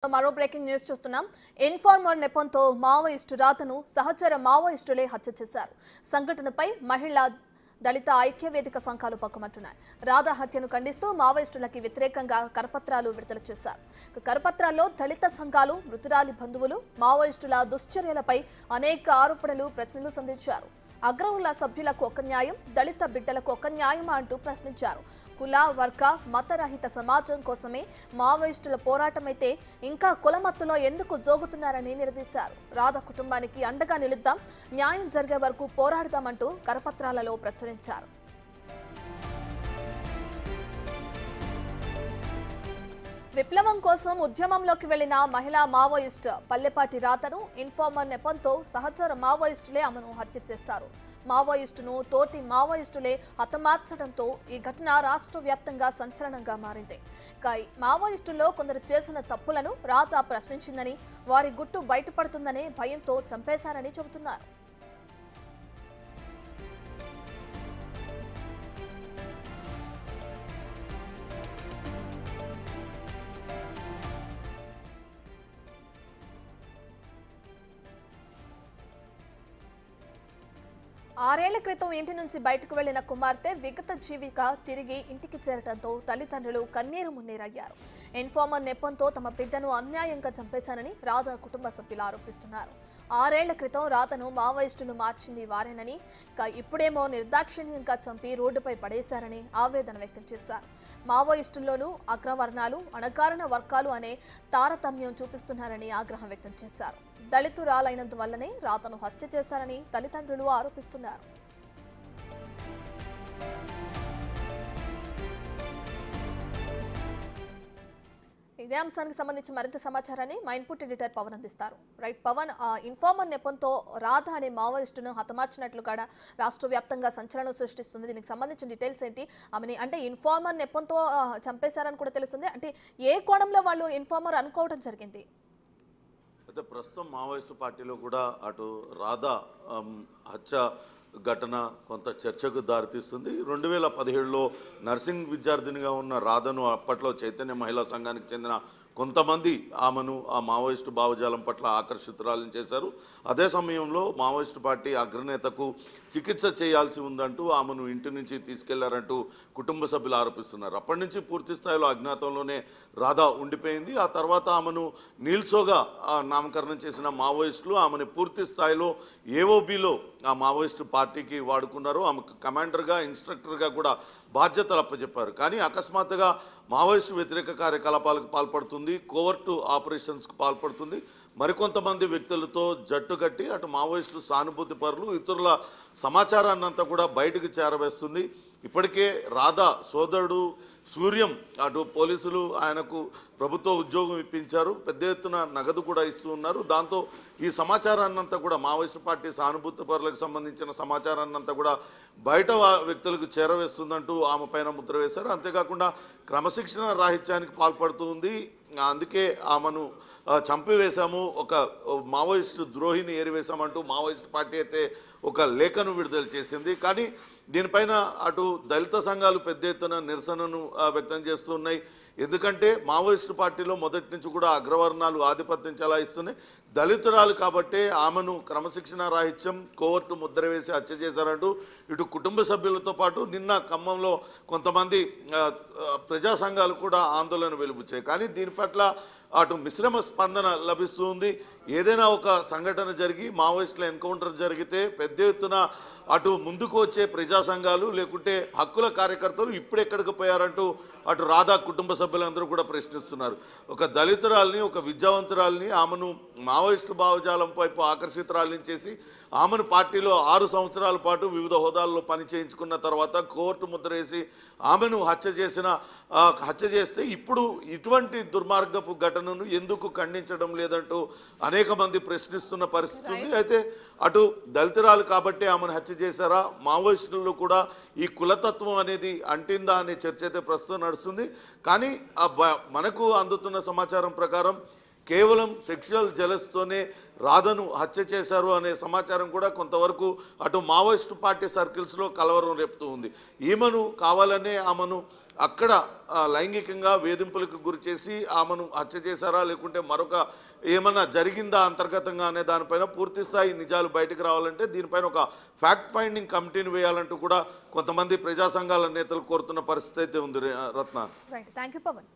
మరో breaking news చూస్తున్నాం. Informer నెపంతో మావోయిస్టు రాతను సహచర మావోయిస్టులే హత్య చేశారు. సంఘటనపై మహిళా దళిత ఐక్యవేదిక సంఘాలు పక్కమంటున్నాయి. రాధా హత్యను ఖండిస్తూ మావోయిస్టులకి వ్యతిరేకంగా కరపత్రాలు విడుదల చేశారు. కరపత్రాల్లో దళిత సంఘాలు, మృతురాలి బంధువులు మావోయిస్టుల దుశ్చర్యలపై అనేక ఆరోపణలు, ప్రశ్నలు సంధించారు. అగ్రవుల సభ్యులకు ఒక న్యాయం, దళిత బిడ్డలకు ఒక న్యాయమా అంటూ ప్రశ్నించారు. కుల, వర్గ, మతరహిత సమాజం కోసమే మావోయిస్టుల పోరాటమైతే ఇంకా కులమత్తులో ఎందుకు జోగుతున్నారని నిలదీశారు. రాధ కుటుంబానికి అండగా నిలుద్దాం, న్యాయం జరిగే వరకు పోరాడదామంటూ కరపత్రాలలో ప్రచురించారు. విప్లవం కోసం ఉద్యమంలోకి వెళ్లిన మహిళా మావోయిస్ట్ పల్లెపాటి రాతను ఇన్ఫార్మర్ నెపంతో సహచర మావోయిస్టులే ఆమెను హత్య చేశారు. మావోయిస్టును తోటి మావోయిస్టులే హతమార్చడంతో ఈ ఘటన రాష్ట్ర వ్యాప్తంగా సంచలనంగా మారింది. మావోయిస్టుల్లో కొందరు చేసిన తప్పులను రాత ప్రశ్నించిందని, వారి గుట్టు బయటపడుతుందనే భయంతో చంపేశారని చెబుతున్నారు. ఆరేళ్ల క్రితం ఇంటి నుంచి బయటకు వెళ్లిన కుమార్తె విగత జీవిగా తిరిగి ఇంటికి చేరడంతో తల్లిదండ్రులు కన్నీరు మున్నీరయ్యారు. ఇన్ఫార్మర్ నెపంతో తమ బిడ్డను అన్యాయంగా చంపేశారని రాధా కుటుంబ సభ్యులు ఆరోపిస్తున్నారు. ఆరేళ్ల క్రితం రాధను మావోయిస్టులు మార్చింది వారేనని, ఇప్పుడేమో నిర్దాక్షిణ్యంగా చంపి రోడ్డుపై పడేశారని ఆవేదన వ్యక్తం చేశారు. మావోయిస్టుల్లోనూ అగ్రవర్ణాలు, అణగారిన వర్గాలు అనే తారతమ్యం చూపిస్తున్నారని ఆగ్రహం వ్యక్తం చేశారు. దళితురాలైనందువల్లనే రాతను హత్య చేశారని తల్లిదండ్రులు ఆరోపిస్తున్నారు. ఇదే అంశానికి సంబంధించి మరింత సమాచారాన్ని మా ఇన్పుట్ ఎడిటర్ పవన్ అందిస్తారు. రైట్ పవన్, ఇన్ఫార్మర్ నెపంతో రాధ అనే మావోయిస్టును హతమార్చినట్లు కూడా రాష్ట్ర వ్యాప్తంగా సంచలనం సృష్టిస్తుంది. దీనికి సంబంధించిన డీటెయిల్స్ ఏంటి? ఆమెని అంటే ఇన్ఫార్మర్ నెపంతో చంపేశారని కూడా తెలుస్తుంది. అంటే ఏ కోణంలో వాళ్ళు ఇన్ఫార్మర్ అనుకోవడం జరిగింది? అయితే ప్రస్తుతం మావోయిస్టు పార్టీలో కూడా అటు రాధా హత్య ఘటన కొంత చర్చకు దారితీస్తుంది. 2017లో నర్సింగ్ విద్యార్థినిగా ఉన్న రాధను అప్పట్లో చైతన్య మహిళా సంఘానికి చెందిన కొంతమంది ఆమెను ఆ మావోయిస్టు భావజాలం పట్ల ఆకర్షితురాలను చేశారు. అదే సమయంలో మావోయిస్టు పార్టీ అగ్రనేతకు చికిత్స చేయాల్సి ఉందంటూ ఆమెను ఇంటి నుంచి తీసుకెళ్లారంటూ కుటుంబ సభ్యులు ఆరోపిస్తున్నారు. అప్పటి నుంచి పూర్తి స్థాయిలో అజ్ఞాతంలోనే రాధా ఉండిపోయింది. ఆ తర్వాత ఆమెను నీల్సోగా నామకరణం చేసిన మావోయిస్టులు ఆమెను పూర్తి స్థాయిలో ఏఓబిలో ఆ మావోయిస్టు పార్టీకి వాడుకున్నారు. ఆమె కమాండర్గా, ఇన్స్ట్రక్టర్గా కూడా బాధ్యతలు అప్పచెప్పారు. కానీ అకస్మాత్తుగా మావోయిస్టు వ్యతిరేక కార్యకలాపాలకు పాల్పడుతుంది, కోవర్టు ఆపరేషన్స్కు పాల్పడుతుంది. మరికొంతమంది వ్యక్తులతో జట్టు కట్టి అటు మావోయిస్టు సానుభూతి పరులు, ఇతరుల సమాచారాన్ని అంతా కూడా బయటకు చేరవేస్తుంది. ఇప్పటికే రాధా సోదరుడు సూర్యం అటు పోలీసులు ఆయనకు ప్రభుత్వ ఉద్యోగం ఇప్పించారు, పెద్ద ఎత్తున నగదు కూడా ఇస్తూ ఉన్నారు. దాంతో ఈ సమాచారాన్నంతా కూడా మావోయిస్టు పార్టీ సానుభూతి పరులకు సంబంధించిన సమాచారాన్నంతా కూడా బయట వ్యక్తులకు చేరవేస్తుందంటూ ఆమె పైన ముద్ర వేశారు. అంతేకాకుండా క్రమశిక్షణ రాహిత్యానికి పాల్పడుతూ ఉంది, అందుకే ఆమెను చంపివేశాము, ఒక మావోయిస్టు ద్రోహిని ఏరివేశామంటూ మావోయిస్టు పార్టీ అయితే ఒక లేఖను విడుదల చేసింది. కానీ దీనిపైన అటు దళిత సంఘాలు పెద్ద ఎత్తున నిరసనను వ్యక్తం చేస్తున్నాయి. ఎందుకంటే మావోయిస్టు పార్టీలో మొదటి నుంచి కూడా అగ్రవర్ణాలు ఆధిపత్యం చెలాయిస్తున్నాయి. దళితురాలు కాబట్టే ఆమెను క్రమశిక్షణ రాహిత్యం, కోవర్టు ముద్ర వేసి హత్య చేశారంటూ ఇటు కుటుంబ సభ్యులతో పాటు నిన్న ఖమ్మంలో కొంతమంది ప్రజా సంఘాలు కూడా ఆందోళన వెలుబుచ్చాయి. కానీ దీని పట్ల అటు మిశ్రమ స్పందన లభిస్తుంది. ఏదైనా ఒక సంఘటన జరిగి మావోయిస్టుల ఎన్కౌంటర్ జరిగితే పెద్ద ఎత్తున అటు ముందుకు వచ్చే ప్రజా సంఘాలు లేకుంటే హక్కుల కార్యకర్తలు ఇప్పుడు ఎక్కడికి పోయారంటూ అటు రాధా కుటుంబ సభ్యులందరూ కూడా ప్రశ్నిస్తున్నారు. ఒక దళితురాల్ని, ఒక విద్యావంతురాల్ని ఆమెను మావోయిస్టు భావజాలం వైపు ఆకర్షితురాలని చేసి ఆమెను పార్టీలో 6 సంవత్సరాల పాటు వివిధ హోదాల్లో పని చేయించుకున్న తర్వాత కోర్టు ముద్ర వేసి ఆమెను హత్య చేస్తే ఇప్పుడు ఇటువంటి దుర్మార్గపు ఘటనను ఎందుకు ఖండించడం లేదంటూ అనేక మంది ప్రశ్నిస్తున్న పరిస్థితి ఉంది. అయితే అటు దళితురాలు కాబట్టి ఆమెను హత్య చేశారా, మావోయిస్టుల్లో కూడా ఈ కులతత్వం అనేది అంటిందా అనే చర్చ అయితే ప్రస్తుతం నడుస్తుంది. కానీ మనకు అందుతున్న సమాచారం ప్రకారం కేవలం సెక్షువల్ జెలస్తోనే రాధను హత్య చేశారు అనే సమాచారం కూడా కొంతవరకు అటు మావోయిస్టు పార్టీ సర్కిల్స్లో కలవరం రేపుతూ ఉంది. ఈమెను కావాలనే ఆమెను అక్కడ లైంగికంగా వేధింపులకు గురి చేసి ఆమెను హత్య చేశారా లేకుంటే మరొక ఏమన్నా జరిగిందా అంతర్గతంగా అనే దానిపైన పూర్తి స్థాయి నిజాలు బయటకు రావాలంటే దీనిపైన ఒక ఫ్యాక్ట్ ఫైండింగ్ కమిటీని వేయాలంటూ కూడా కొంతమంది ప్రజా సంఘాల నేతలు కోరుతున్న పరిస్థితి అయితే ఉంది Ratna. Right, thank you Pawan.